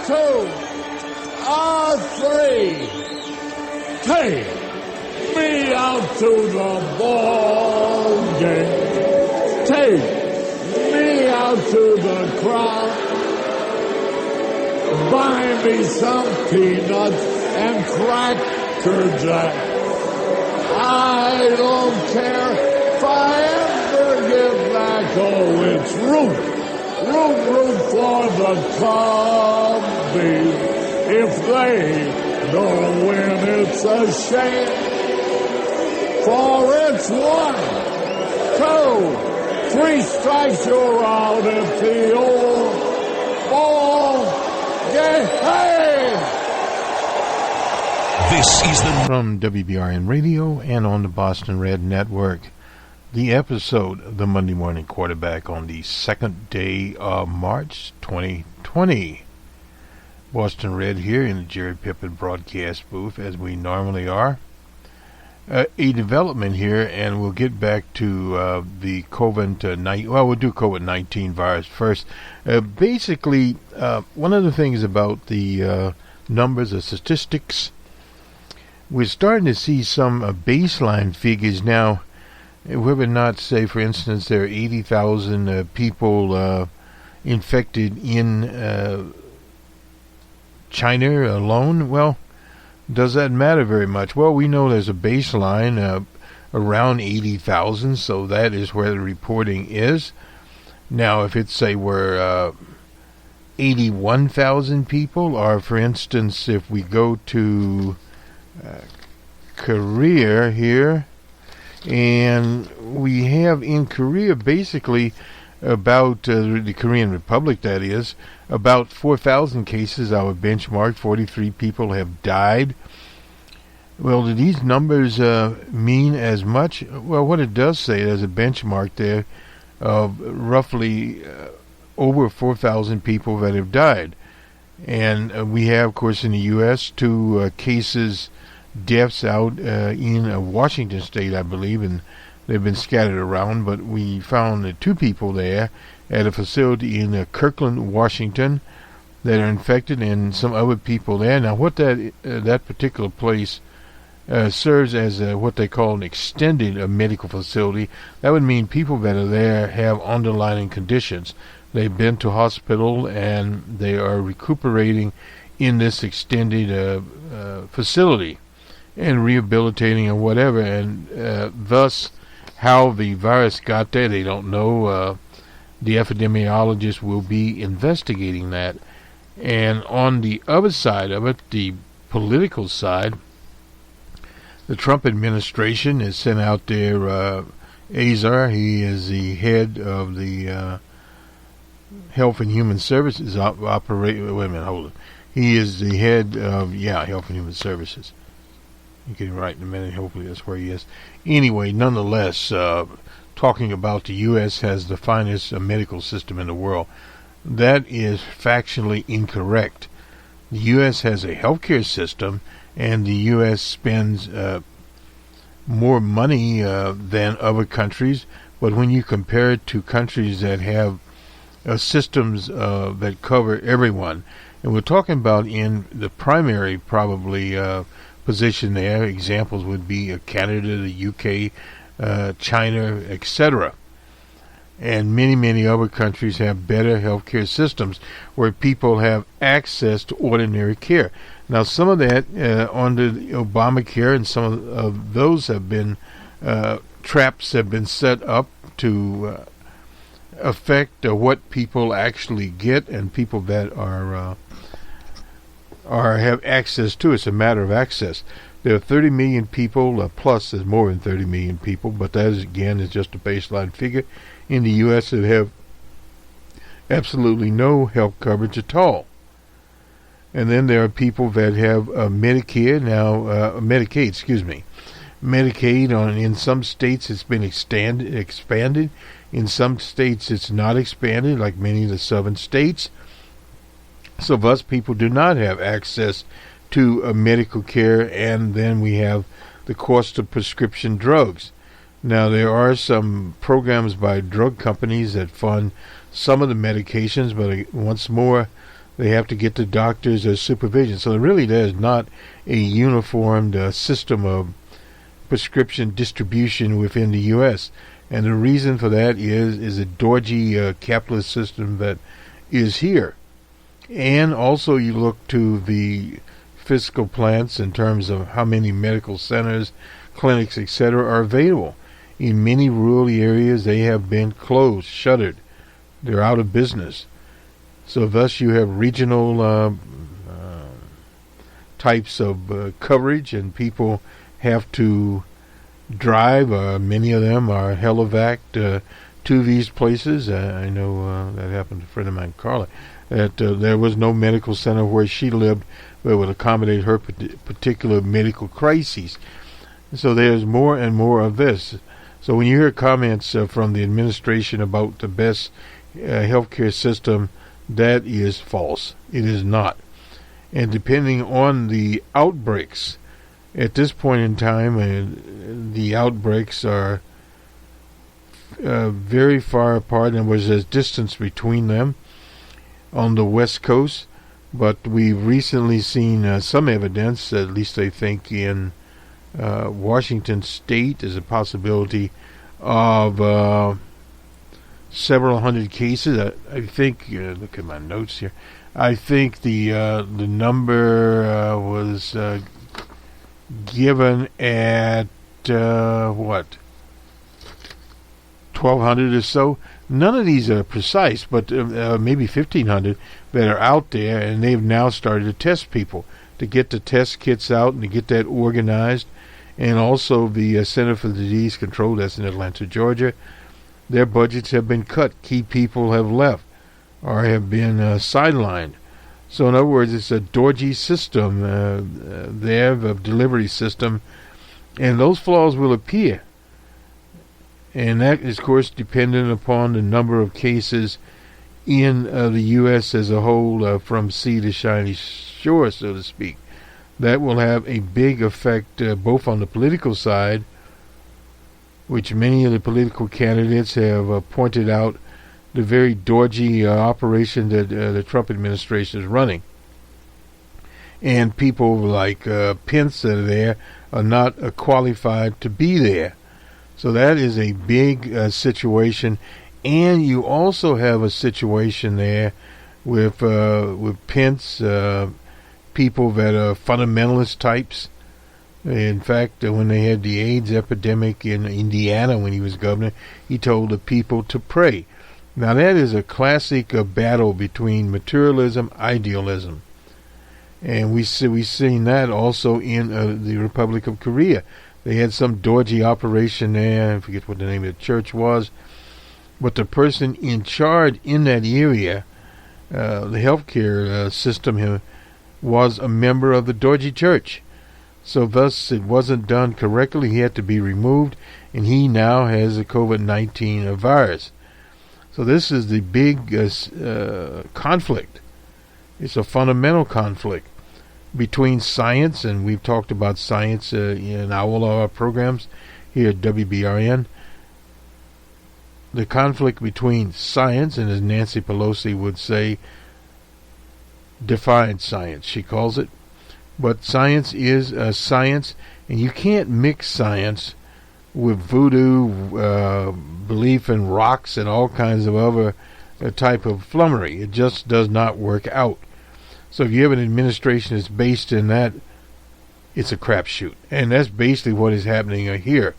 two, three. Take me out to the ball game. Take me out to the crowd. Buy me some peanuts and Cracker Jack. I don't care if I ever get back. Oh, it's root for the Cubbies. If they don't win, it's a shame. For it's 1, 2, 3 strikes, you're out at the old ball game. Hey! This is from WBRN Radio and on the Boston Red Network. The episode of the Monday Morning Quarterback on the second day of March 2020. Boston Red here in the Jerry Pippin broadcast booth, as we normally are. A development here, and we'll get back to the COVID-19. Well, we'll do COVID-19 virus first. Basically, one of the things about the numbers, the statistics, we're starting to see some baseline figures now. We would not say, for instance, there are 80,000 people infected in China alone. Well, does that matter very much? Well, we know there's a baseline around 80,000, so that is where the reporting is. Now, if it's, say, we're 81,000 people, or for instance, if we go to Korea here, and we have in Korea basically about the Korean Republic, that is, about 4,000 cases. Our benchmark, 43 people have died. Well, do these numbers mean as much? Well, what it does say, there's a benchmark there of roughly over 4,000 people that have died. And we have, of course, in the U.S., 2 deaths out in Washington State, I believe, and they've been scattered around, but we found 2 people there at a facility in Kirkland, Washington, that are infected, and some other people there. Now, what that particular place serves as what they call an extended medical facility. That would mean people that are there have underlying conditions. They've been to hospital, and they are recuperating in this extended facility and rehabilitating or whatever, and thus how the virus got there, they don't know. The epidemiologists will be investigating that. And on the other side of it, the political side, the Trump administration has sent out their Azar. He is the head of the Health and Human Services He is the head of Health and Human Services. You can write in a minute. Hopefully that's where he is. Anyway, nonetheless, talking about the U.S. has the finest medical system in the world. That is factually incorrect. The U.S. has a healthcare system, and the U.S. spends more money than other countries. But when you compare it to countries that have systems that cover everyone, and we're talking about in the primary probably position there, examples would be Canada, the UK, China, etc. And many, many other countries have better healthcare systems where people have access to ordinary care. Now, some of that under the Obamacare, and some of those have been traps have been set up to affect what people actually get, and people that are have access to. It's a matter of access. There are 30 million people, plus there's more than 30 million people, but that is, again, is just a baseline figure in the U.S. that have absolutely no health coverage at all. And then there are people that have Medicaid, in some states it's been expanded. In some states it's not expanded, like many of the southern states. So thus people do not have access to medical care, and then we have the cost of prescription drugs. Now, there are some programs by drug companies that fund some of the medications, but once more, they have to get the doctor's supervision. So really there's not a uniformed system of prescription distribution within the U.S. And the reason for that is a dodgy capitalist system that is here. And also you look to the fiscal plants in terms of how many medical centers, clinics, etc. are available. In many rural areas, they have been closed, shuttered. They're out of business. So thus you have regional types of coverage, and people have to drive. Many of them are helivaced to these places. I know that happened to a friend of mine, Carla, that there was no medical center where she lived that would accommodate her particular medical crises. So there's more and more of this. So when you hear comments from the administration about the best healthcare system, that is false. It is not. And depending on the outbreaks, at this point in time, the outbreaks are very far apart, and there's distance between them on the West Coast. But we've recently seen some evidence, at least I think in Washington State, is a possibility of several hundred cases. I think, look at my notes here, I think the number was given at, 1,200 or so. None of these are precise, but maybe 1,500 that are out there, and they've now started to test people, to get the test kits out and to get that organized. And also the Center for Disease Control, that's in Atlanta, Georgia, their budgets have been cut. Key people have left or have been sidelined. So in other words, it's a dodgy system there, the delivery system, and those flaws will appear. And that is, of course, dependent upon the number of cases in the U.S. as a whole, from sea to shiny shore, so to speak. That will have a big effect both on the political side, which many of the political candidates have pointed out, the very dodgy operation that the Trump administration is running. And people like Pence that are there are not qualified to be there. So that is a big situation. And you also have a situation there with Pence, people that are fundamentalist types. In fact, when they had the AIDS epidemic in Indiana when he was governor, he told the people to pray. Now that is a classic battle between materialism, idealism. And we've seen that also in the Republic of Korea. They had some dodgy operation there, I forget what the name of the church was, but the person in charge in that area, the healthcare system, was a member of the dodgy church. So thus it wasn't done correctly. He had to be removed, and he now has a COVID-19 virus. So this is the big conflict. It's a fundamental conflict between science, and we've talked about science in all of our programs here at WBRN. The conflict between science, and as Nancy Pelosi would say, defiant science, she calls it. But science is science, and you can't mix science with voodoo, belief in rocks, and all kinds of other type of flummery. It just does not work out. So if you have an administration that's based in that, it's a crapshoot. And that's basically what is happening here.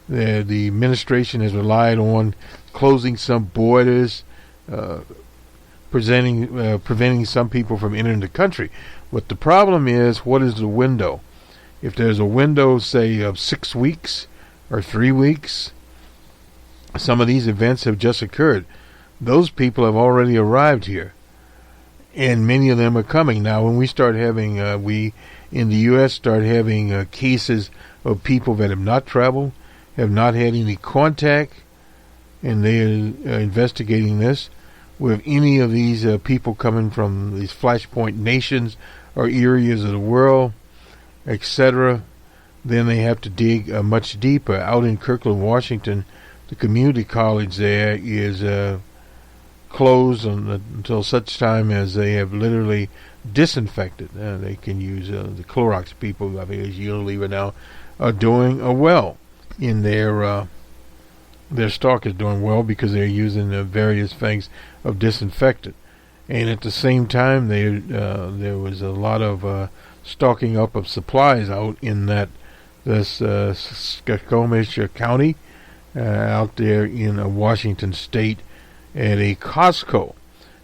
The administration has relied on closing some borders, preventing some people from entering the country. But the problem is, what is the window? If there's a window, say, of 6 weeks or 3 weeks, some of these events have just occurred. Those people have already arrived here, and many of them are coming. Now, when we start having, we in the U.S. start having cases of people that have not traveled, have not had any contact, and they are investigating this, with any of these people coming from these flashpoint nations or areas of the world, etc., then they have to dig much deeper. Out in Kirkland, Washington, the community college there is closed until such time as they have literally disinfected. They can use the Clorox people, I think it's Unilever now, are doing well in their stock is doing well because they're using various things of disinfectant. And at the same time, there was a lot of stocking up of supplies out in this Snohomish County, out there in Washington State, at a Costco.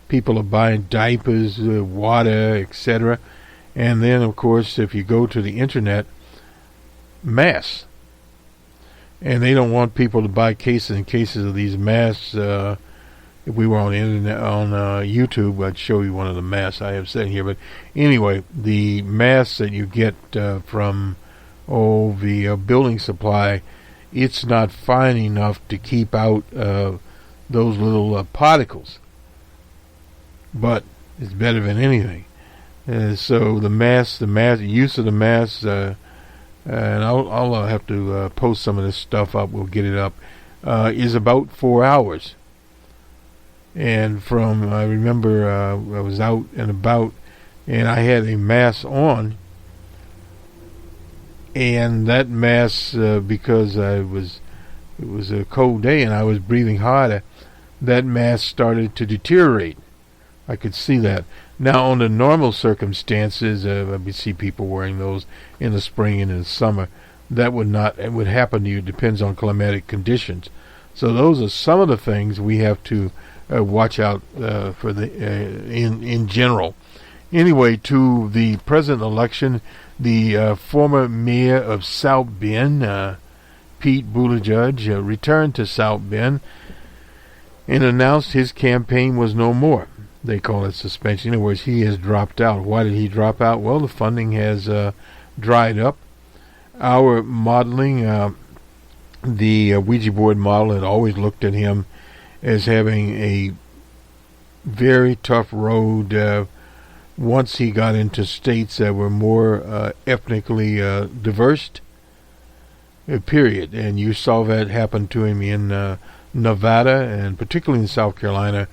People are buying diapers, water, etc. And then, of course, if you go to the internet, masks. And they don't want people to buy cases and cases of these masks. If we were on the internet, on YouTube, I'd show you one of the masks I have sitting here. But anyway, the masks that you get from the building supply, it's not fine enough to keep out those little particles. But it's better than anything. So the use of the masks, and I'll have to post some of this stuff up. We'll get it up. Is about 4 hours. And I remember I was out and about, and I had a mask on. And that mask, because it was a cold day and I was breathing harder, that mask started to deteriorate. I could see that. Now, under normal circumstances, we see people wearing those in the spring and in the summer. That would not. It would happen to you. It depends on climatic conditions. So those are some of the things we have to watch out for in general. Anyway, to the present election, the former mayor of South Bend, Pete Buttigieg, returned to South Bend and announced his campaign was no more. They call it suspension. In other words, he has dropped out. Why did he drop out? Well, the funding has dried up. Our modeling, the Ouija board model, had always looked at him as having a very tough road once he got into states that were more ethnically diverse, period. And you saw that happen to him in Nevada and particularly in South Carolina,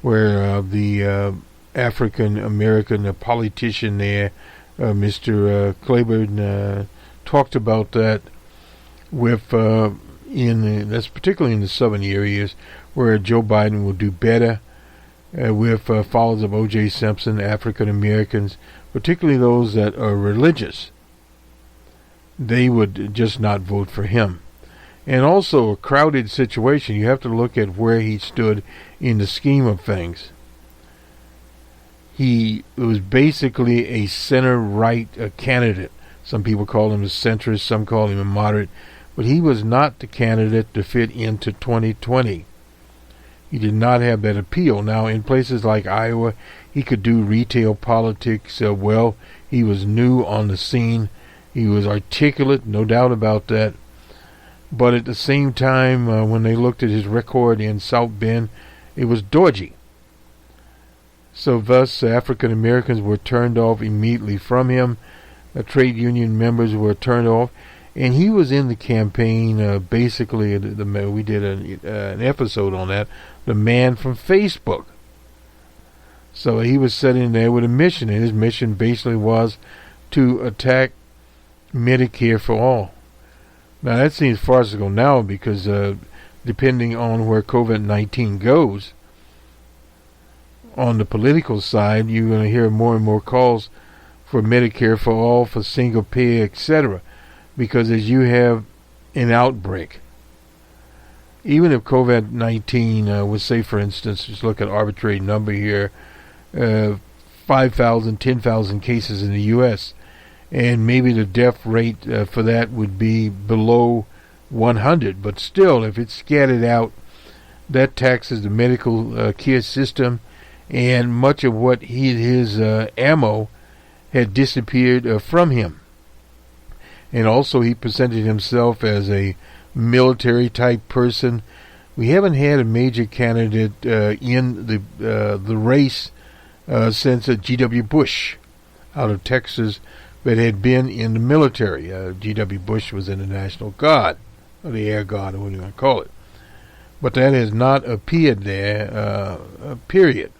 where the African-American politician there, Mr. Claiborne, talked about that with that's particularly in the southern areas where Joe Biden will do better with followers of O.J. Simpson, African-Americans, particularly those that are religious. They would just not vote for him. And also a crowded situation. You have to look at where he stood in the scheme of things. He was basically a center-right candidate. Some people call him a centrist, some call him a moderate. But he was not the candidate to fit into 2020. He did not have that appeal. Now, in places like Iowa, he could do retail politics well. He was new on the scene. He was articulate, no doubt about that. But at the same time, when they looked at his record in South Bend, it was dodgy. So thus, African Americans were turned off immediately from him. Trade union members were turned off. And he was in the campaign, basically, we did an episode on that, the man from Facebook. So he was set in there with a mission, and his mission basically was to attack Medicare for all. Now, that seems farcical now because depending on where COVID-19 goes, on the political side, you're going to hear more and more calls for Medicare for all, for single payer, etc. Because as you have an outbreak, even if COVID-19 was, say, for instance, just look at arbitrary number here, 5,000, 10,000 cases in the U.S., and maybe the death rate for that would be below 100. But still, if it's scattered out, that taxes the medical care system, and much of what his ammo had disappeared from him. And also, he presented himself as a military-type person. We haven't had a major candidate in the race since G.W. Bush out of Texas that had been in the military. G.W. Bush was in the National Guard, or the Air Guard, or what do you want to call it. but that has not appeared there, period.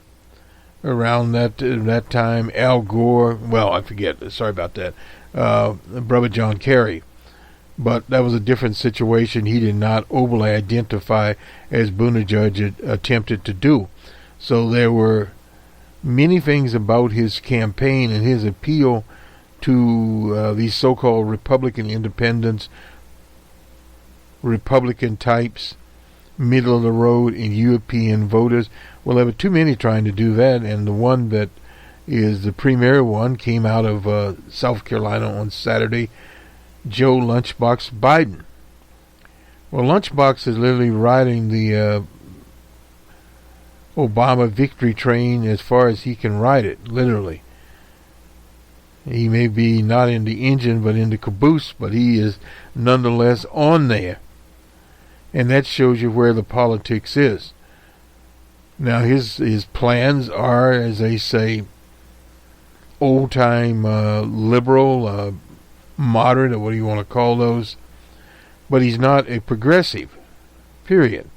Around that time, Al Gore, well, I forget, sorry about that, Brother John Kerry. But that was a different situation. He did not overly identify as Buttigieg attempted to do. So there were many things about his campaign and his appeal to these so-called Republican independents, Republican types, middle of the road and European voters. Well, there were too many trying to do that, and the one that is the premier one came out of South Carolina on Saturday, Joe Lunchbox Biden. Well, Lunchbox is literally riding the Obama victory train as far as he can ride it, literally. He may be not in the engine but in the caboose, but he is nonetheless on there. And that shows you where the politics is. Now his plans are, as they say, old-time liberal, moderate, or what do you want to call those. But he's not a progressive, period.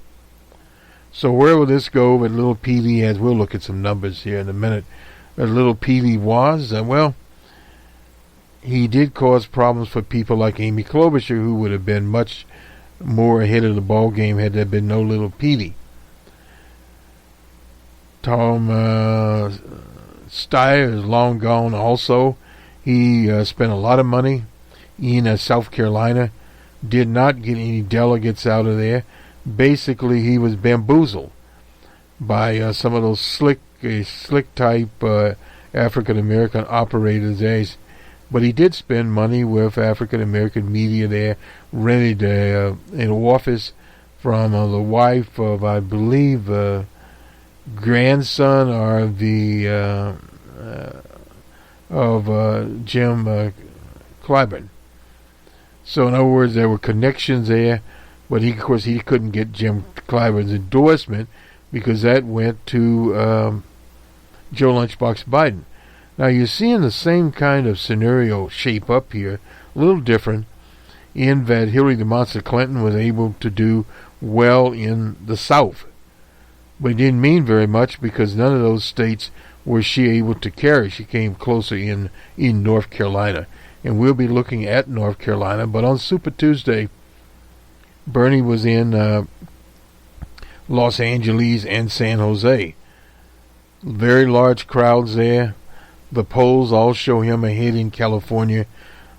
So where will this go with little Peavy, as we'll look at some numbers here in a minute, little Peavy was? Well, he did cause problems for people like Amy Klobuchar, who would have been much more ahead of the ball game had there been no little Peavy. Tom Steyer is long gone also. He spent a lot of money in South Carolina, did not get any delegates out of there. Basically, he was bamboozled by some of those slick type African American operators there. But he did spend money with African American media there, rented an office from the wife of, I believe, grandson or the of Jim Clyburn. So in other words, there were connections there, but of course he couldn't get Jim Clyburn's endorsement because that went to Joe Lunchbox Biden. Now you're seeing the same kind of scenario shape up here, a little different, in that Hillary the Monster Clinton was able to do well in the South. But it didn't mean very much because none of those states was she able to carry. She came closer in North Carolina. And we'll be looking at North Carolina. But on Super Tuesday, Bernie was in Los Angeles and San Jose. Very large crowds there. The polls all show him ahead in California.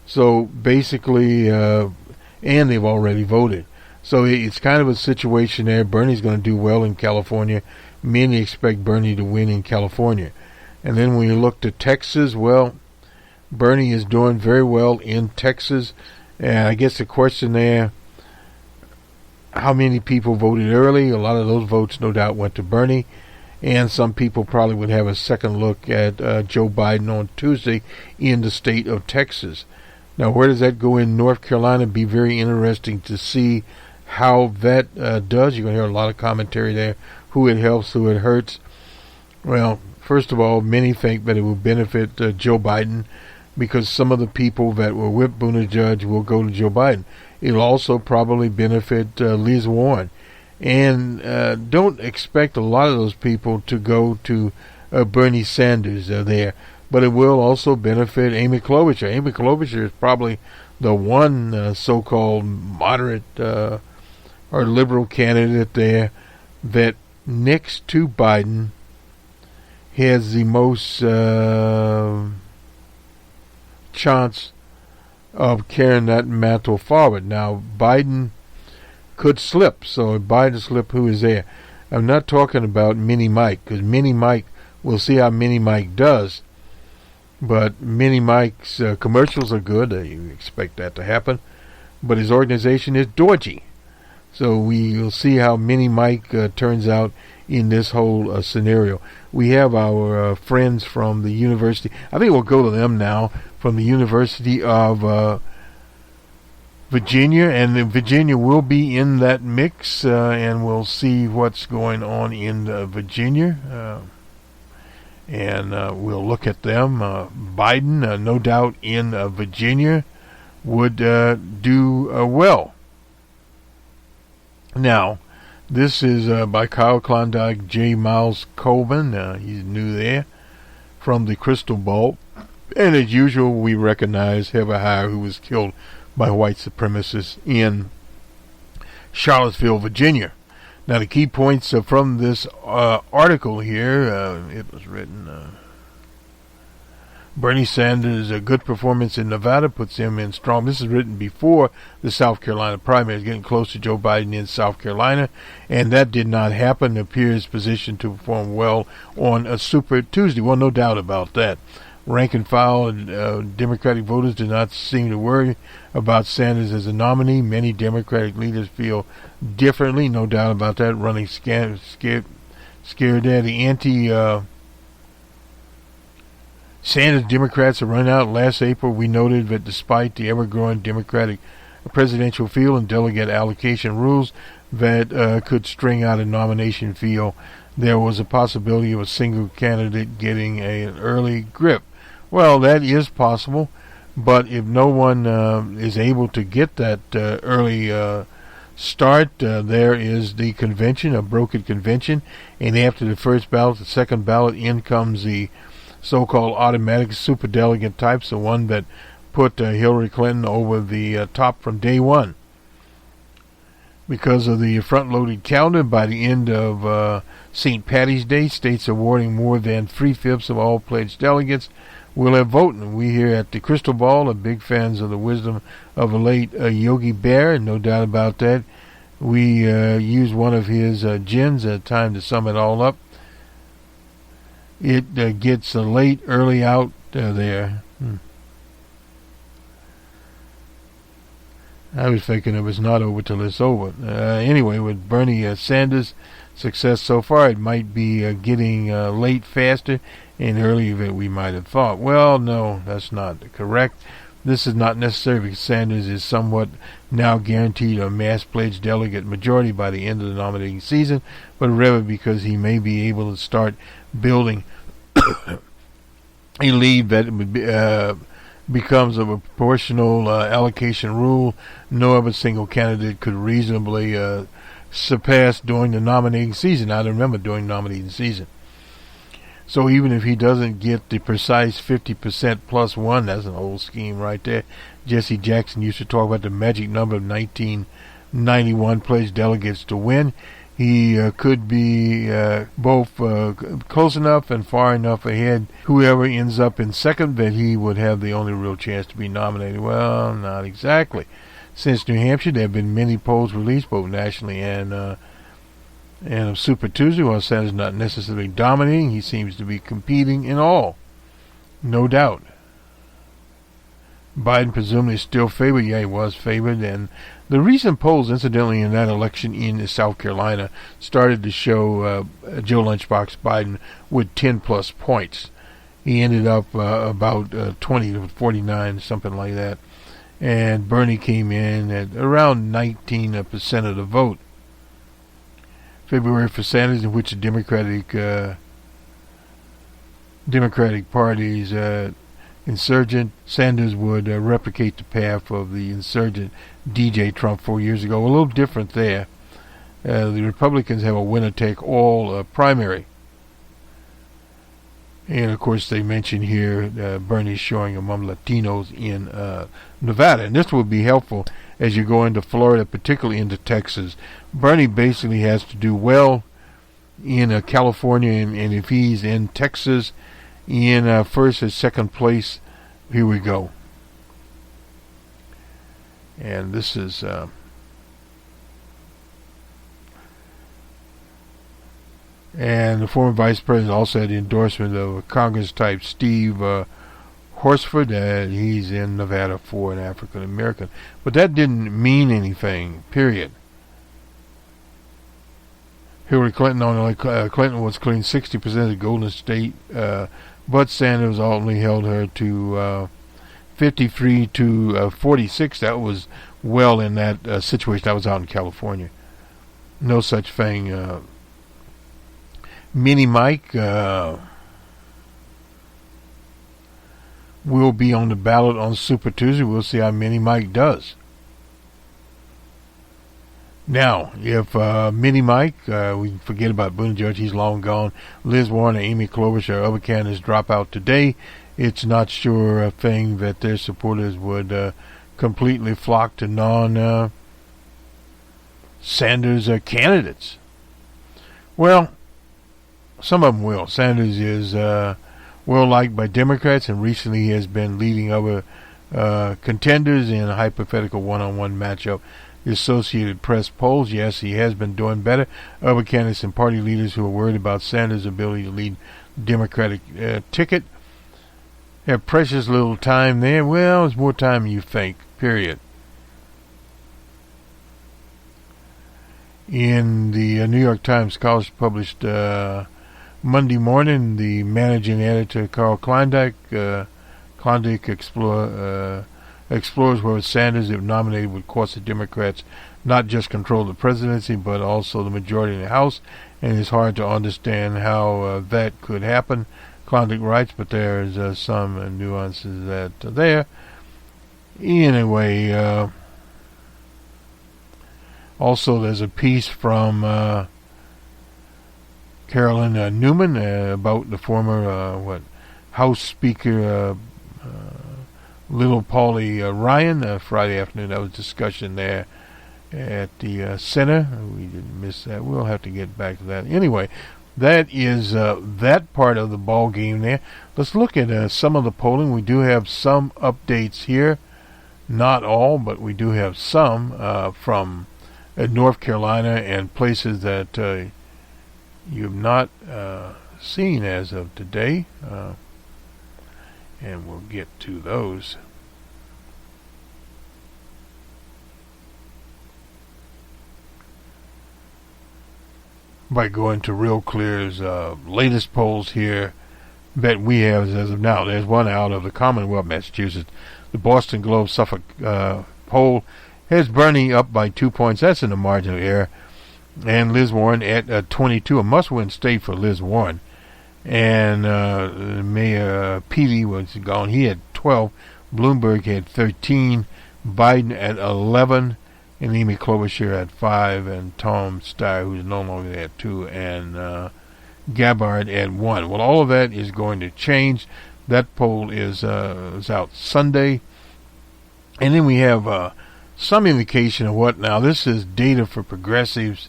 So basically, and they've already voted. So it's kind of a situation there. Bernie's going to do well in California. Many expect Bernie to win in California. And then when you look to Texas, well, Bernie is doing very well in Texas. And I guess the question there, how many people voted early? A lot of those votes, no doubt, went to Bernie. And some people probably would have a second look at Joe Biden on Tuesday in the state of Texas. Now, where does that go in North Carolina? Be very interesting to see how that does. You're going to hear a lot of commentary there. Who it helps, who it hurts. Well, first of all, many think that it will benefit Joe Biden because some of the people that were with Buttigieg will go to Joe Biden. It'll also probably benefit Liz Warren. And don't expect a lot of those people to go to Bernie Sanders there. But it will also benefit Amy Klobuchar. Amy Klobuchar is probably the one so-called moderate or liberal candidate there that next to Biden has the most chance of carrying that mantle forward. Now, Biden could slip. So if Biden slip, who is there? I'm not talking about Mini Mike, because Mini Mike, we'll see how Mini Mike does. But Mini Mike's commercials are good. You expect that to happen. But his organization is dodgy. So we will see how Mini Mike turns out in this whole scenario. We have our friends from the university. I think we'll go to them now, from the University of Virginia, and Virginia will be in that mix, and we'll see what's going on in Virginia, and we'll look at them. Biden, no doubt in Virginia, would do well. Now, This is by Kyle Klondike, J. Miles Coleman. He's new there from the Crystal Ball. And as usual, we recognize Heather Heyer, who was killed by white supremacists in Charlottesville, Virginia. Now, the key points from this article here, it was written, Bernie Sanders' a good performance in Nevada puts him in strong. This is written before the South Carolina primary, getting close to Joe Biden in South Carolina, and that did not happen. Appears positioned to perform well on a Super Tuesday. Well, no doubt about that. Rank and file Democratic voters do not seem to worry about Sanders as a nominee. Many Democratic leaders feel differently, no doubt about that. Running scared at the Sanders Democrats are run out. Last April, we noted that despite the ever-growing Democratic presidential field and delegate allocation rules that could string out a nomination field, there was a possibility of a single candidate getting an early grip. Well, that is possible, but if no one is able to get that early start, there is the convention, a brokered convention, and after the first ballot, the second ballot, in comes the so-called automatic superdelegate types, the one that put Hillary Clinton over the top from day one. Because of the front-loaded calendar, by the end of St. Patty's Day, states awarding more than 3/5 of all pledged delegates will have voted. And we here at the Crystal Ball are big fans of the wisdom of the late Yogi Bear, and no doubt about that. We use one of his gins at a time to sum it all up. It gets late, early out there. I was thinking it was not over till it's over. Anyway, with Bernie Sanders' success so far, it might be getting late faster and earlier than we might have thought. Well, no, that's not correct. This is not necessary because Sanders is somewhat now guaranteed a mass pledge delegate majority by the end of the nominating season, but rather because he may be able to start building a lead that becomes a proportional allocation rule no other single candidate could reasonably surpass during the nominating season. I remember during nominating season. So even if he doesn't get the precise 50% plus one, that's an old scheme right there. Jesse Jackson used to talk about the magic number of 1991 pledged delegates to win. He could be both close enough and far enough ahead, whoever ends up in second, that he would have the only real chance to be nominated. Well, not exactly. Since New Hampshire, there have been many polls released, both nationally and Super Tuesday. While Sanders is not necessarily dominating, he seems to be competing in all. No doubt. Biden presumably is still favored. Yeah, he was favored. And the recent polls, incidentally, in that election in South Carolina started to show Joe Lunchbox Biden with 10 plus points. He ended up about 20 to 49, something like that. And Bernie came in at around 19% of the vote. February for Sanders, in which the Democratic Party's insurgent Sanders would replicate the path of the insurgent DJ Trump 4 years ago. A little different there. The Republicans have a winner-take-all primary. And, of course, they mention here Bernie's showing among Latinos in Nevada. And this will be helpful as you go into Florida, particularly into Texas. Bernie basically has to do well in California, and if he's in Texas in first or second place, here we go. And this is... and the former vice president also had the endorsement of Congress type Steve Horsford, that he's in Nevada for an African American. But that didn't mean anything, period. Hillary Clinton, Clinton was clearing 60% of the Golden State, but Sanders ultimately held her to 53 to 46. That was well in that situation. That was out in California. No such thing. Mini Mike will be on the ballot on Super Tuesday. We'll see how Mini Mike does. Now, if Mini Mike, we forget about Buttigieg, he's long gone. Liz Warren and Amy Klobuchar, other candidates drop out today. It's not sure a thing that their supporters would completely flock to non-Sanders candidates. Well, some of them will. Sanders is well liked by Democrats, and recently he has been leading other contenders in a hypothetical one-on-one matchup. The Associated Press polls, yes, he has been doing better. Other candidates and party leaders who are worried about Sanders' ability to lead the Democratic ticket have precious little time there. Well, it's more time than you think, period. In the New York Times, scholars published Monday morning, the managing editor, Carl Klondike explores whether Sanders, if nominated, would cost the Democrats not just control the presidency, but also the majority in the House, and it's hard to understand how that could happen. Klondike writes, but there's some nuances that are there. Anyway, also there's a piece from Carolyn Newman about the former House Speaker Little Paulie Ryan. Friday afternoon, that was discussion there at the center. We didn't miss that. We'll have to get back to that. Anyway, that is that part of the ball game there. Let's look at some of the polling. We do have some updates here. Not all, but we do have some from North Carolina and places that you've not seen as of today. And we'll get to those. By going to Real Clear's latest polls here that we have as of now. There's one out of the Commonwealth, Massachusetts. The Boston Globe Suffolk poll has Bernie up by 2 points. That's in the margin of error. And Liz Warren at 22, a must-win state for Liz Warren. And Mayor Peavy was gone. He had 12. Bloomberg had 13. Biden at 11. And Amy Klobuchar at 5. And Tom Steyer, who's no longer there, at 2. And Gabbard at 1. Well, all of that is going to change. That poll is out Sunday. And then we have some indication of what. Now, this is data for progressives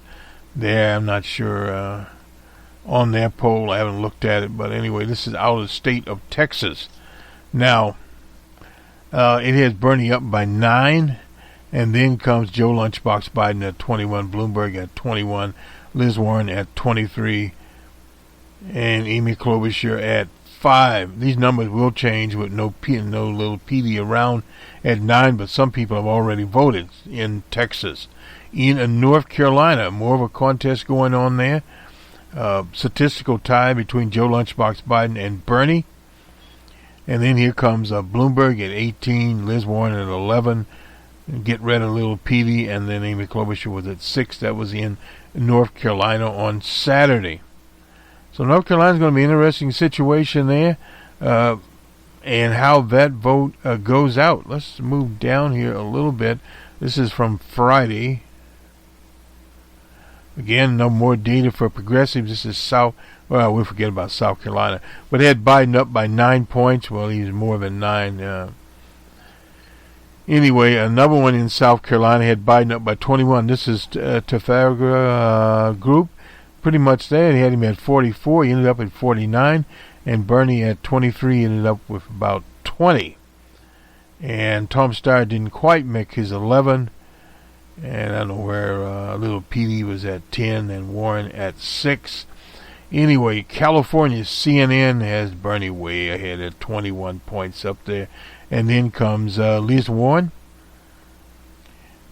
there. I'm not sure on that poll. I haven't looked at it, but anyway, this is out of the state of Texas. Now, it has Bernie up by 9, and then comes Joe Lunchbox Biden at 21, Bloomberg at 21, Liz Warren at 23, and Amy Klobuchar at 5. These numbers will change with no little PD around at 9, but some people have already voted in Texas. In North Carolina, more of a contest going on there. Statistical tie between Joe Lunchbox Biden and Bernie. And then here comes Bloomberg at 18, Liz Warren at 11, get rid of little Peavy, and then Amy Klobuchar was at 6. That was in North Carolina on Saturday. So North Carolina's going to be an interesting situation there, and how that vote goes out. Let's move down here a little bit. This is from Friday. Again, no more data for progressives. This is we'll forget about South Carolina. But they had Biden up by 9 points. Well, he's more than 9. Anyway, another one in South Carolina had Biden up by 21. This is Trafalgar Group. Pretty much there. He had him at 44. He ended up at 49. And Bernie at 23 ended up with about 20. And Tom Steyer didn't quite make his 11. And I don't know where little PD was at 10 and Warren at 6. Anyway, California CNN has Bernie way ahead at 21 points up there. And then comes Liz Warren.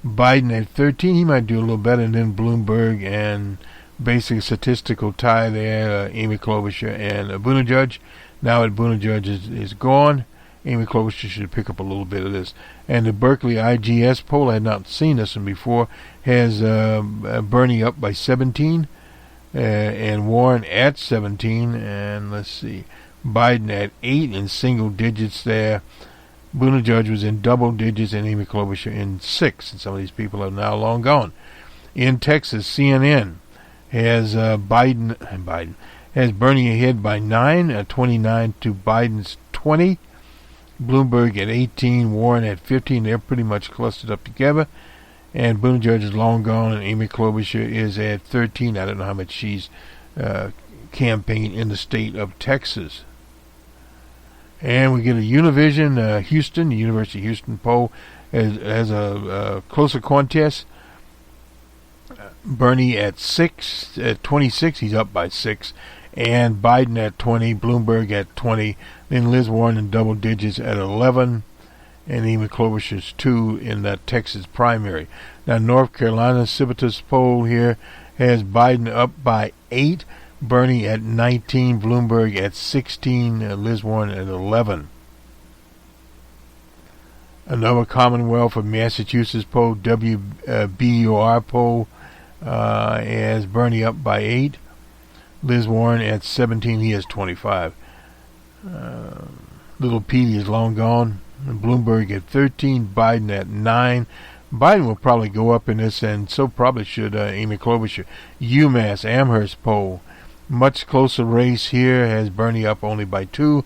Biden at 13. He might do a little better than Bloomberg, and basic statistical tie there, Amy Klobuchar and Buttigieg. Now that Buttigieg is gone, Amy Klobuchar should pick up a little bit of this. And the Berkeley IGS poll, I had not seen this one before, has Bernie up by 17 and Warren at 17. And let's see, Biden at 8 in single digits there. Buttigieg was in double digits and Amy Klobuchar in 6. And some of these people are now long gone. In Texas, CNN has Biden has Bernie ahead by 9, 29 to Biden's 20. Bloomberg at 18, Warren at 15. They're pretty much clustered up together. And Buttigieg is long gone, and Amy Klobuchar is at 13. I don't know how much she's campaigned in the state of Texas. And we get a Univision, Houston, the University of Houston poll has a closer contest. Bernie at 26, he's up by 6. And Biden at 20, Bloomberg at 20. Then Liz Warren in double digits at 11. And Amy Klobuchar's 2 in that Texas primary. Now, North Carolina, Civitas poll here has Biden up by 8. Bernie at 19, Bloomberg at 16, Liz Warren at 11. Another Commonwealth of Massachusetts poll, WBRN poll, has Bernie up by 8. Liz Warren at 17, he has 25. Little Petey is long gone. Bloomberg at 13, Biden at 9. Biden will probably go up in this, and so probably should Amy Klobuchar. UMass Amherst poll, much closer race here, has Bernie up only by 2,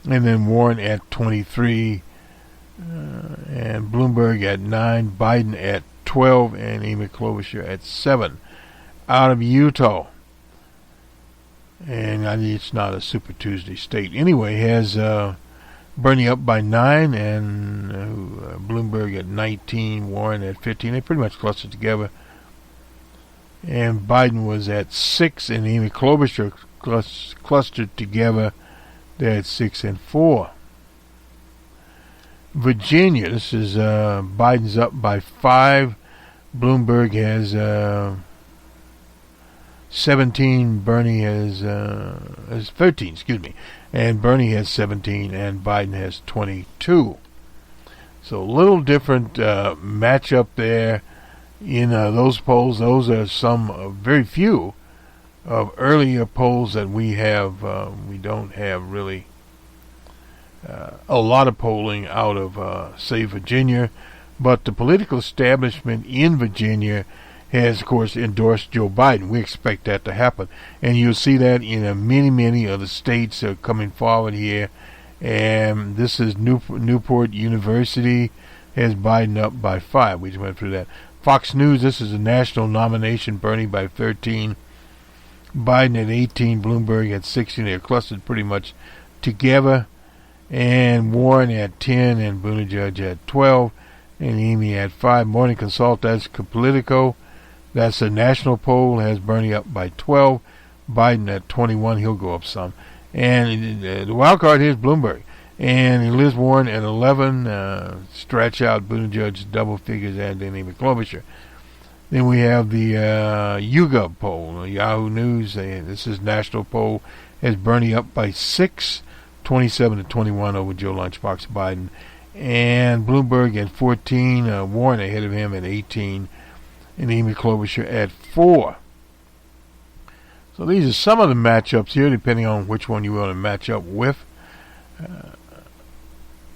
and then Warren at 23, and Bloomberg at 9, Biden at 12, and Amy Klobuchar at 7. Out of Utah, and it's not a Super Tuesday state anyway, has Bernie up by 9, and Bloomberg at 19, Warren at 15. They pretty much clustered together. And Biden was at 6, and Amy Klobuchar clustered together. They're at 6 and 4. Virginia, this is Biden's up by 5. Bloomberg has 17. Bernie has 13. Excuse me. And Bernie has 17, and Biden has 22. So a little different matchup there in those polls. Those are some very few of earlier polls that we have. We don't have really a lot of polling out of, say, Virginia. But the political establishment in Virginia has, of course, endorsed Joe Biden. We expect that to happen. And you'll see that in many of the states coming forward here. And this is Newport University has Biden up by 5. We just went through that. Fox News, this is a national nomination. Bernie by 13. Biden at 18. Bloomberg at 16. They're clustered pretty much together. And Warren at 10. And Buttigieg at 12. And Amy at 5. Morning Consult, that's Politico. That's a national poll, has Bernie up by 12. Biden at 21, he'll go up some. And the wild card here is Bloomberg. And Liz Warren at 11, stretch out Buttigieg's double figures, and then Amy Klobuchar. Then we have the YouGov poll, Yahoo News. This is national poll, has Bernie up by 6, 27 to 21 over Joe Lunchbox Biden. And Bloomberg at 14, Warren ahead of him at 18. And Amy Klobuchar at 4. So these are some of the matchups here, depending on which one you want to match up with.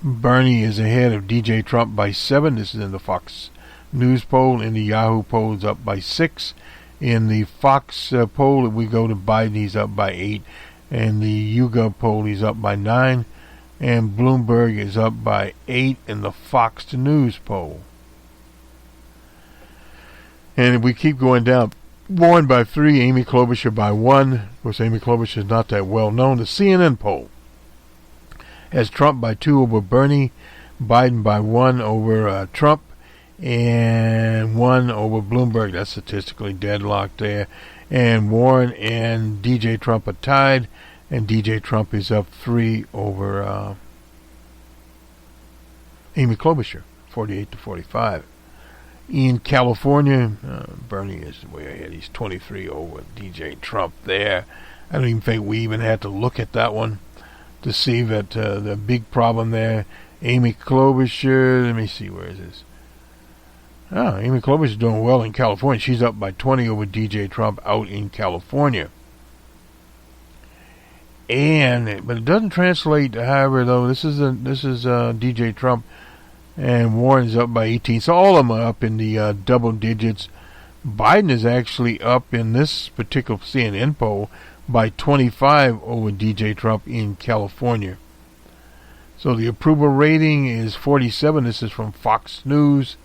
Bernie is ahead of DJ Trump by 7. This is in the Fox News poll. In the Yahoo poll, is up by 6. In the Fox poll, if we go to Biden, he's up by 8. And the YouGov poll, he's up by 9. And Bloomberg is up by 8 in the Fox News poll. And if we keep going down, Warren by 3, Amy Klobuchar by 1. Of course, Amy Klobuchar is not that well known. The CNN poll has Trump by 2 over Bernie, Biden by 1 over Trump, and 1 over Bloomberg. That's statistically deadlocked there. And Warren and DJ Trump are tied, and DJ Trump is up 3 over Amy Klobuchar, 48 to 45. In California, Bernie is way ahead. He's 23 over DJ Trump there. I don't even think we even had to look at that one to see that the big problem there. Amy Klobuchar, let me see, where is this? Amy Klobuchar is doing well in California. She's up by 20 over DJ Trump out in California. But it doesn't translate, however, though. This is DJ Trump. And Warren's up by 18. So all of them are up in the double digits. Biden is actually up in this particular CNN poll by 25 over DJ Trump in California. So the approval rating is 47. This is from Fox News,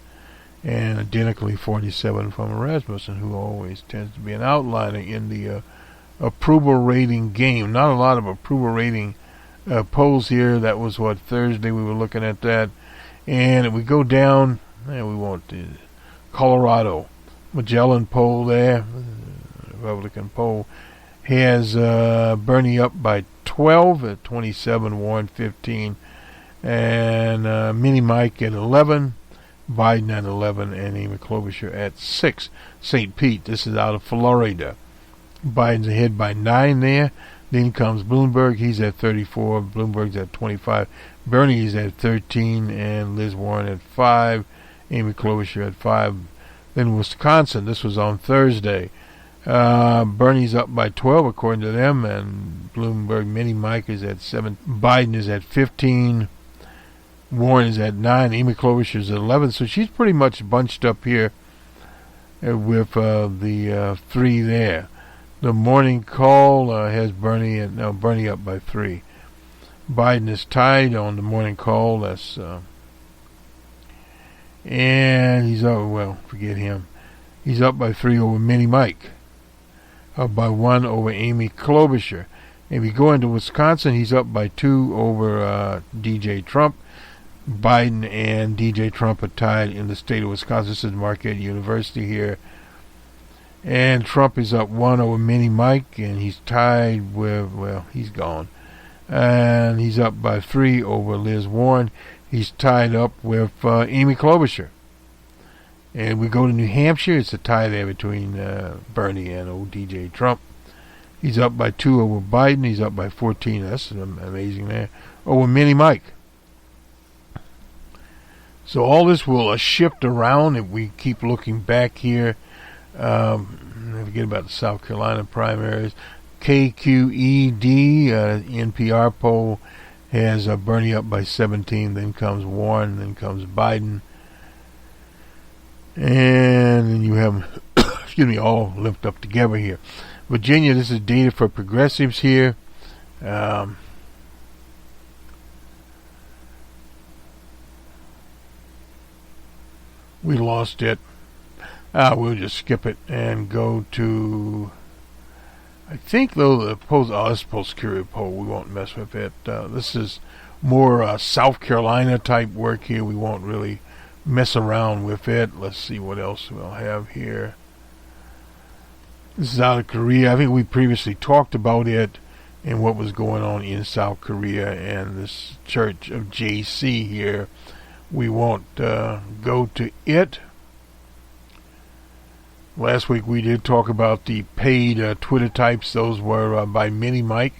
and identically 47 from Rasmussen, who always tends to be an outliner in the approval rating game. Not a lot of approval rating polls here. That was what, Thursday we were looking at that. And if we go down, we won't. Colorado, Magellan poll there, Republican poll, has Bernie up by 12 at 27, Warren 15, and Mini Mike at 11, Biden at 11, and Amy Klobuchar at 6. St. Pete, this is out of Florida. Biden's ahead by 9 there. Then comes Bloomberg. He's at 34. Bloomberg's at 25. Bernie's at 13, and Liz Warren at 5. Amy Klobuchar at 5. Then Wisconsin. This was on Thursday. Bernie's up by 12 according to them, and Bloomberg Mini Mike is at 7. Biden is at 15. Warren is at 9. Amy Klobuchar is at 11. So she's pretty much bunched up here with the 3 there. The morning call has Bernie up by 3. Biden is tied on the morning call. That's and he's up. Well, forget him. He's up by 3 over Mini Mike. Up by 1 over Amy Klobuchar. If you go into Wisconsin, he's up by 2 over DJ Trump. Biden and DJ Trump are tied in the state of Wisconsin. This is Marquette University here. And Trump is up 1 over Mini Mike, and he's tied with, well, he's gone. And he's up by 3 over Liz Warren. He's tied up with Amy Klobuchar. And we go to New Hampshire. It's a tie there between Bernie and old DJ Trump. He's up by 2 over Biden. He's up by 14. That's amazing there. Over Mini Mike. So all this will shift around if we keep looking back here. Forget about the South Carolina primaries. KQED, NPR poll, has Bernie up by 17. Then comes Warren. Then comes Biden. And then you have, all linked up together here. Virginia, this is data for progressives here. We lost it. We'll just skip it and go to, I think though the poll, this post-security poll, we won't mess with it. This is more South Carolina type work here. We won't really mess around with it. Let's see what else we'll have here. This is out of Korea. I think we previously talked about it and what was going on in South Korea and this Church of JC here. We won't go to it. Last week we did talk about the paid Twitter types. Those were by Mini Mike,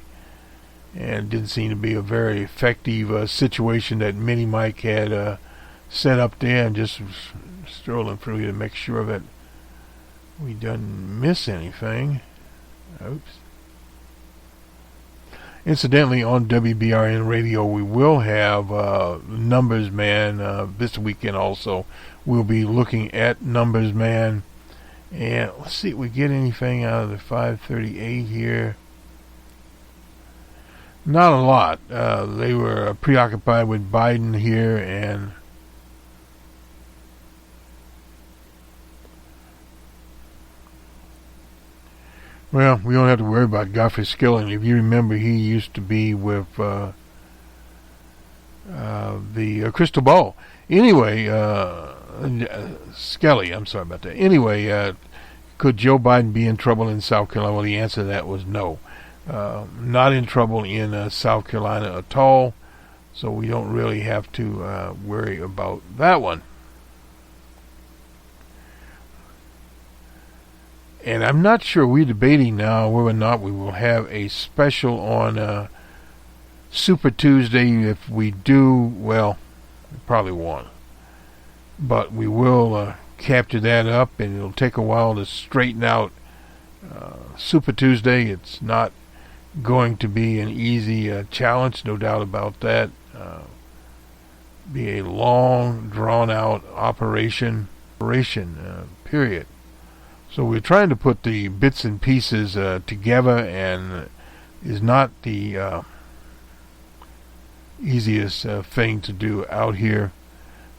and didn't seem to be a very effective situation that Mini Mike had set up there. And just strolling through here to make sure that we didn't miss anything. Oops. Incidentally, on WBRN Radio, we will have Numbers Man this weekend also. We'll be looking at Numbers Man. And let's see if we get anything out of the 538 here. Not a lot. They were preoccupied with Biden here, and well, we don't have to worry about Godfrey Skilling. If you remember, he used to be with the Crystal Ball. Anyway, Skelly, I'm sorry about that. Anyway, could Joe Biden be in trouble in South Carolina? Well, the answer to that was no. Not in trouble in South Carolina at all, so we don't really have to worry about that one. And I'm not sure, we're debating now whether or not we will have a special on Super Tuesday. If we do, well, we probably won't. But we will capture that up, and it'll take a while to straighten out Super Tuesday. It's not going to be an easy challenge, no doubt about that. Be a long, drawn-out operation, period. So we're trying to put the bits and pieces together, and is not the easiest thing to do out here.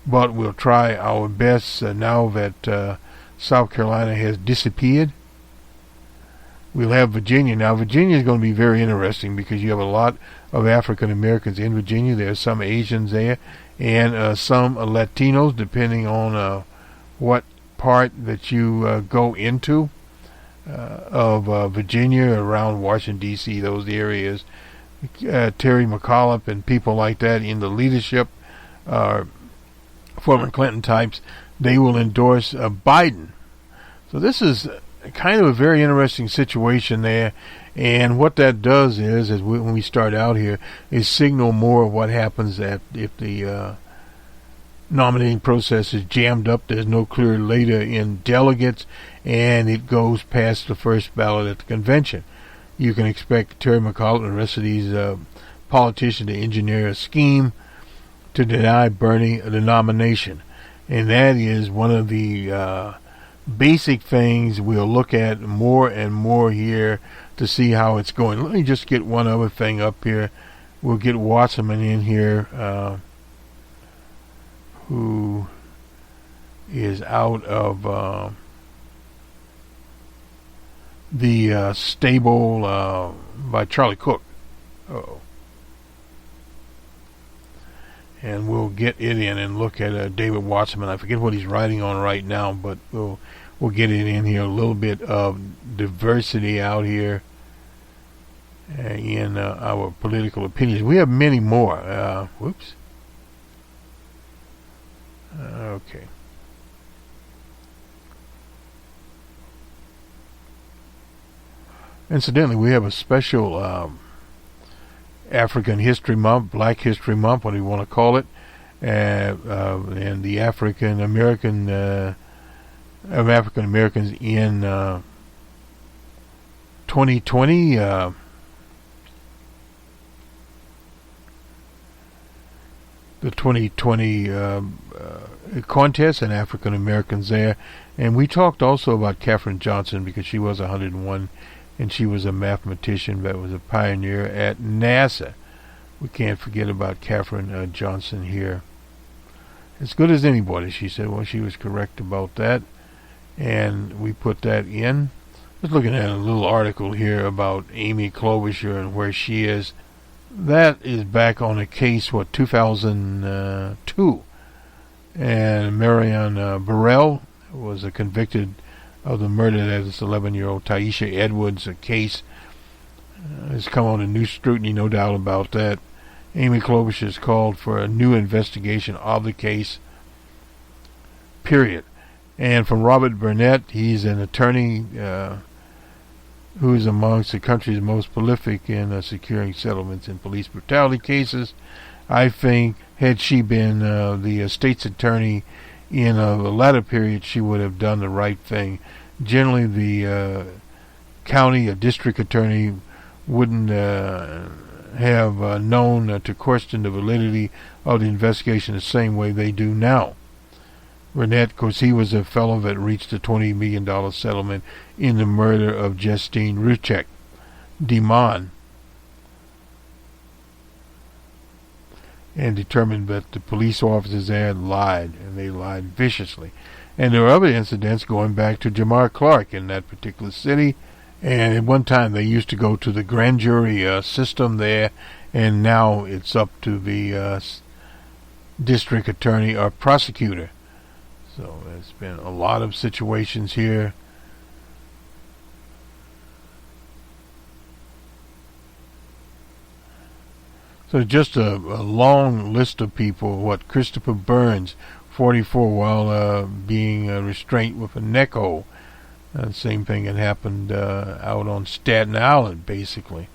But we'll try our best now that South Carolina has disappeared. We'll have Virginia. Now, Virginia is going to be very interesting because you have a lot of African Americans in Virginia. There are some Asians there and some Latinos, depending on what part that you go into of Virginia, around Washington, D.C., those areas. Terry McAuliffe and people like that in the leadership, former Clinton types, they will endorse Biden. So this is kind of a very interesting situation there, and what that does is when we start out here, is signal more of what happens if the nominating process is jammed up, there's no clear leader in delegates, and it goes past the first ballot at the convention. You can expect Terry McAuliffe and the rest of these politicians to engineer a scheme to deny Bernie the nomination, and that is one of the basic things we'll look at more and more here to see how it's going. Let me just get one other thing up here. We'll get Wasserman in here, who is out of the Stable by Charlie Cook. And we'll get it in and look at David Wasserman. I forget what he's writing on right now, but we'll get it in here. A little bit of diversity out here in our political opinions. We have many more. Whoops. Okay. Incidentally, we have a special African History Month, Black History Month, what do you want to call it, and the African Americans in 2020. The 2020 contest and African Americans there, and we talked also about Katherine Johnson because she was 101. And she was a mathematician that was a pioneer at NASA. We can't forget about Katherine Johnson here. As good as anybody, she said. Well, she was correct about that. And we put that in. Just looking at a little article here about Amy Klobuchar and where she is. That is back on a case, 2002. And Marianne Burrell was convicted of the murder of this 11-year-old Taisha Edwards. A case has come under new scrutiny, no doubt about that. Amy Klobuchar has called for a new investigation of the case, period. And from Robert Burnett, he's an attorney who is amongst the country's most prolific in securing settlements in police brutality cases. I think had she been the state's attorney in the latter period, she would have done the right thing. Generally, the county or district attorney wouldn't have known to question the validity of the investigation the same way they do now. Burnett, of course, he was a fellow that reached a $20 million settlement in the murder of Justine Ruchek Demon, and determined that the police officers there lied, and they lied viciously. And there were other incidents going back to Jamar Clark in that particular city, and at one time they used to go to the grand jury system there, and now it's up to the district attorney or prosecutor. So there's been a lot of situations here. So just a long list of people. Christopher Burns, 44, while being restrained with a neck hole. The same thing had happened out on Staten Island, basically.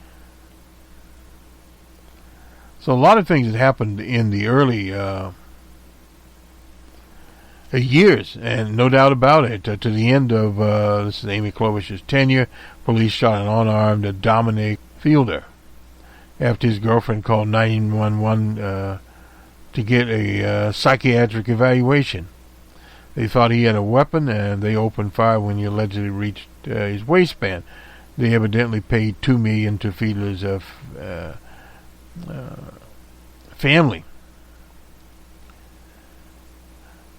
So a lot of things had happened in the early years, and no doubt about it. To the end of this is Amy Klobuchar's tenure, police shot an unarmed Dominic Fielder after his girlfriend called 911 to get a psychiatric evaluation. They thought he had a weapon, and they opened fire when he allegedly reached his waistband. They evidently paid $2 million to Fiedler's family.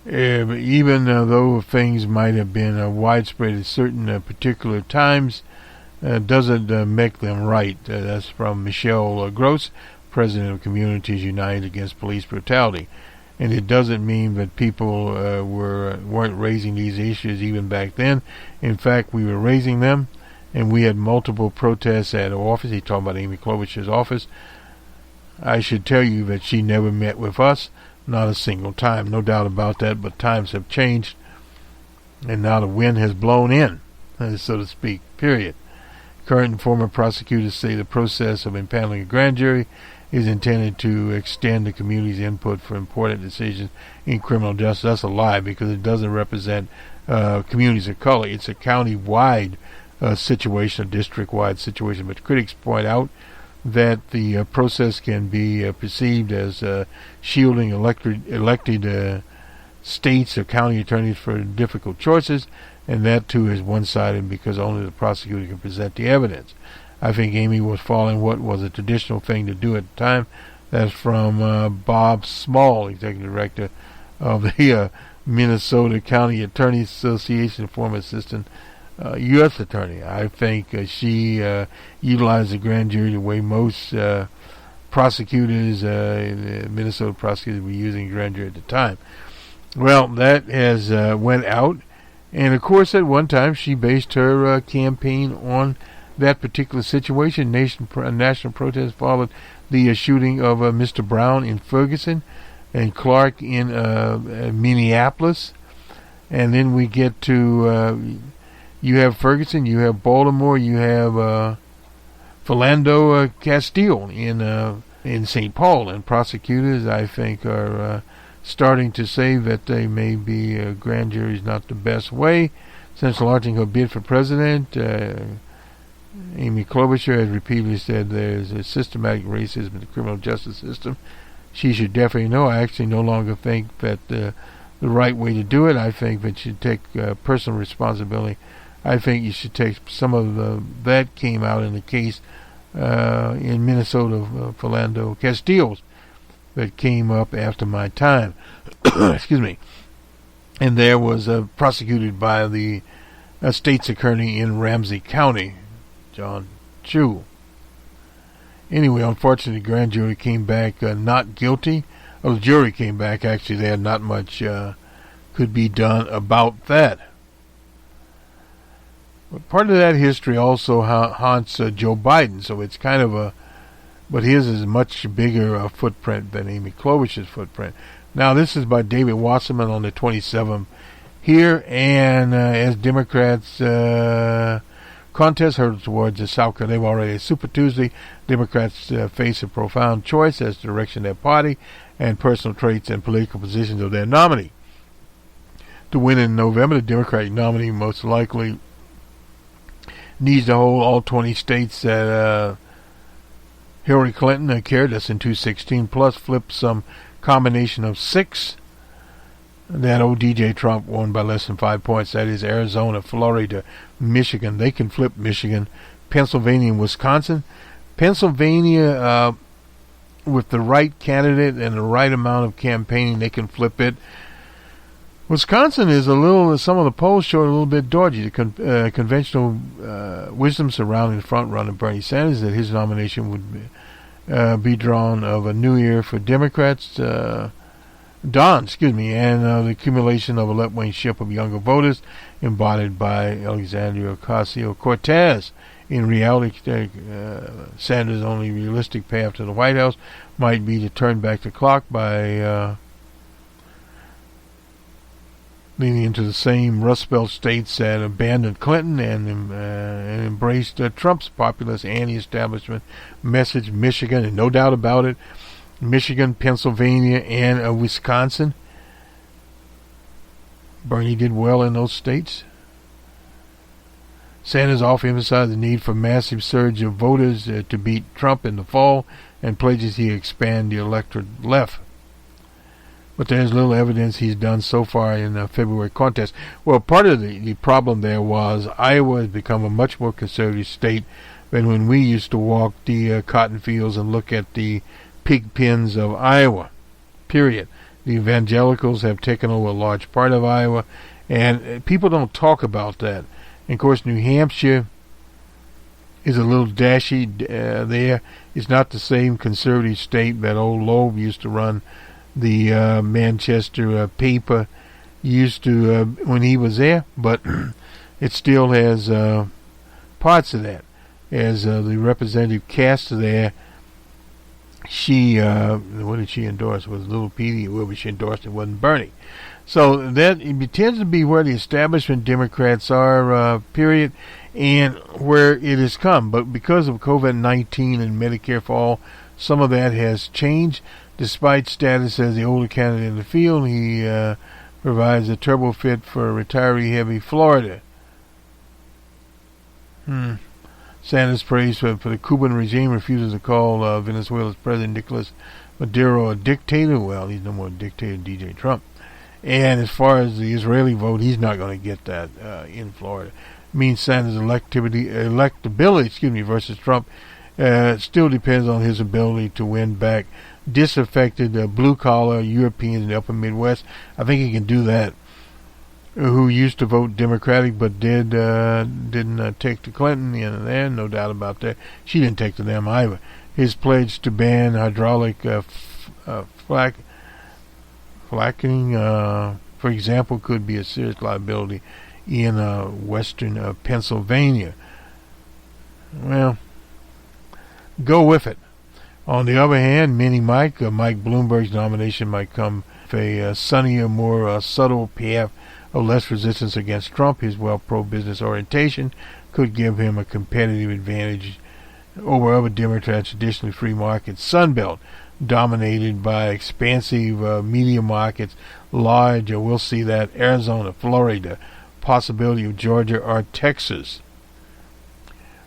Even though things might have been widespread at certain particular times, doesn't make them right. That's from Michelle Gross, president of Communities United Against Police Brutality. And it doesn't mean that people weren't raising these issues even back then. In fact, we were raising them, and we had multiple protests at our office. He's talking about Amy Klobuchar's office. I should tell you that she never met with us, not a single time. No doubt about that, but times have changed, and now the wind has blown in, so to speak, period. Current and former prosecutors say the process of impaneling a grand jury is intended to extend the community's input for important decisions in criminal justice. That's a lie, because it doesn't represent communities of color. It's a county-wide situation, a district-wide situation. But critics point out that the process can be perceived as shielding elected states or county attorneys for difficult choices, and that too is one-sided because only the prosecutor can present the evidence. I think Amy was following what was a traditional thing to do at the time. That's from Bob Small, executive director of the Minnesota County Attorneys Association, former assistant U.S. attorney. I think she utilized the grand jury the way most prosecutors, Minnesota prosecutors, were using grand jury at the time. Well, that has went out, and of course at one time she based her campaign on that particular situation. National protest followed the shooting of Mr. Brown in Ferguson and Clark in Minneapolis. And then we get to, you have Ferguson, you have Baltimore, you have Philando Castile in St. Paul. And prosecutors, I think, are starting to say that they may be grand juries not the best way. Since launching her bid for president, Amy Klobuchar has repeatedly said there's a systematic racism in the criminal justice system. She should definitely know. I actually no longer think that the right way to do it. I think that you should take personal responsibility. I think you should take some of that came out in the case in Minnesota, Philando Castiles, that came up after my time. Excuse me. And there was prosecuted by the state's attorney in Ramsey County, John Chu. Anyway, unfortunately, the grand jury came back not guilty. Well, the jury came back, actually, they had not much could be done about that. But part of that history also haunts Joe Biden, so it's kind of but his is a much bigger footprint than Amy Klobuchar's footprint. Now, this is by David Wasserman on the 27th here, and as Democrats contest hurdles towards the South Carolina, they've already Super Tuesday. Democrats face a profound choice as to the direction of their party and personal traits and political positions of their nominee. To win in November, the Democratic nominee most likely needs to hold all 20 states that Hillary Clinton carried us in 2016, plus flip some combination of 6 that old DJ Trump won by less than 5 points. That is Arizona, Florida, Michigan. They can flip Michigan, Pennsylvania, and Wisconsin. Pennsylvania, with the right candidate and the right amount of campaigning, they can flip it. Wisconsin is some of the polls show it a little bit dodgy. The conventional wisdom surrounding the front-runner Bernie Sanders that his nomination would be drawn of a new year for Democrats. And the accumulation of a left-wing ship of younger voters embodied by Alexandria Ocasio-Cortez. In reality, Sanders' only realistic path to the White House might be to turn back the clock by leaning into the same Rust Belt states that abandoned Clinton and embraced Trump's populist anti-establishment message. Michigan, and no doubt about it, Michigan, Pennsylvania, and Wisconsin. Bernie did well in those states. Sanders also emphasized the need for massive surge of voters to beat Trump in the fall and pledges he expand the electorate left. but there's little evidence he's done so far in the February contest. Well, part of the problem there was Iowa has become a much more conservative state than when we used to walk the cotton fields and look at the pig pens of Iowa, period. The evangelicals have taken over a large part of Iowa, and people don't talk about that. And of course, New Hampshire is a little dashy there. It's not the same conservative state that old Loeb used to run the Manchester paper used to when he was there, but it still has parts of that. As the representative Castor there, she, what did she endorse? It was Little Petey, whoever she endorsed, it wasn't Bernie. So that it tends to be where the establishment Democrats are, period, and where it has come. But because of COVID-19 and Medicare for All, some of that has changed. Despite status as the older candidate in the field, he provides a turbo fit for retiree-heavy Florida. Sanders prays for the Cuban regime, refuses to call Venezuela's President Nicolas Maduro a dictator. Well, he's no more a dictator than DJ Trump. And as far as the Israeli vote, he's not going to get that in Florida. It means Sanders' electability, versus Trump still depends on his ability to win back disaffected blue-collar Europeans in the upper Midwest. I think he can do that. Who used to vote Democratic but didn't take to Clinton, there, no doubt about that. She didn't take to them either. His pledge to ban hydraulic fracking, for example, could be a serious liability in western Pennsylvania. Well, go with it. On the other hand, Mike Bloomberg's nomination might come with a sunnier, more subtle path of less resistance against Trump. His pro-business orientation could give him a competitive advantage over other Democrats' traditionally free market Sunbelt, dominated by expansive media markets, large, we'll see that, Arizona, Florida, possibility of Georgia or Texas.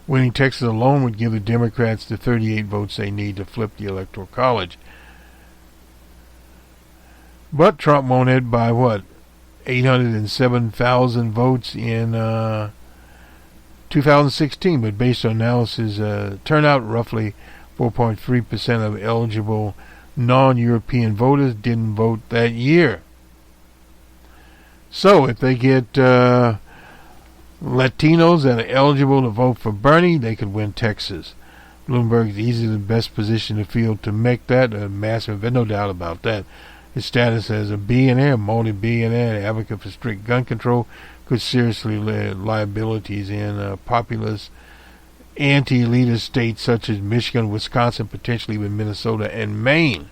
Winning Texas alone would give the Democrats the 38 votes they need to flip the Electoral College. But Trump won it by 807,000 votes in 2016, but based on analysis, turnout, roughly 4.3% of eligible non-European voters didn't vote that year. So if they get Latinos that are eligible to vote for Bernie, they could win Texas. Bloomberg is easily the best position in the field to make that a massive event, no doubt about that. His status as a billionaire, multi-billionaire, advocate for strict gun control, could seriously lead liabilities in populous anti-elitist states such as Michigan, Wisconsin, potentially even Minnesota and Maine.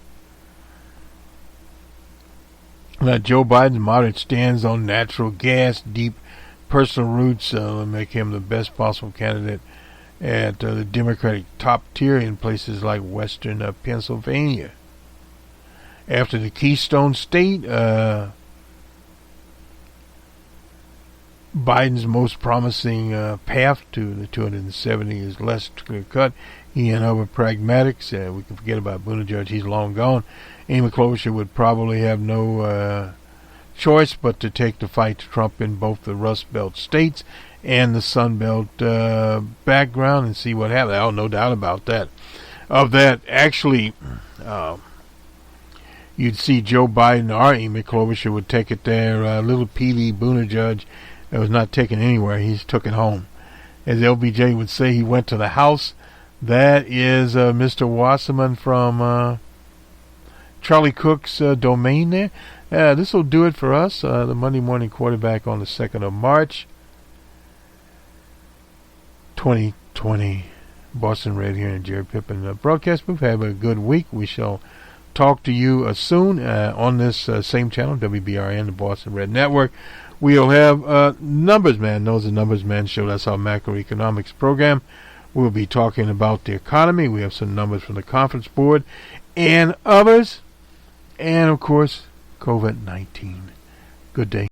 Now, Joe Biden's moderate stance on natural gas, deep personal roots, will make him the best possible candidate at the Democratic top tier in places like western Pennsylvania. After the Keystone State, Biden's most promising path to the 270 is less clear-cut. He and other pragmatics, we can forget about Buttigieg, he's long gone. Amy Klobuchar would probably have no choice but to take the fight to Trump in both the Rust Belt states and the Sun Belt background and see what happens. Oh, no doubt about that. Of that, actually, you'd see Joe Biden or Amy Klobuchar would take it there. Little Petey Buttigieg was not taken anywhere. He's took it home. As LBJ would say, he went to the house. That is Mr. Wasserman from Charlie Cook's domain there. This will do it for us. The Monday Morning Quarterback on the 2nd of March, 2020. Boston Red here in Jerry Pippin broadcast booth. Have a good week. We shall talk to you soon on this same channel, WBRN, the Boston Red Network. We'll have Numbers Man knows the Numbers Man show. That's our macroeconomics program. We'll be talking about the economy. We have some numbers from the conference board and others. And, of course, COVID-19. Good day.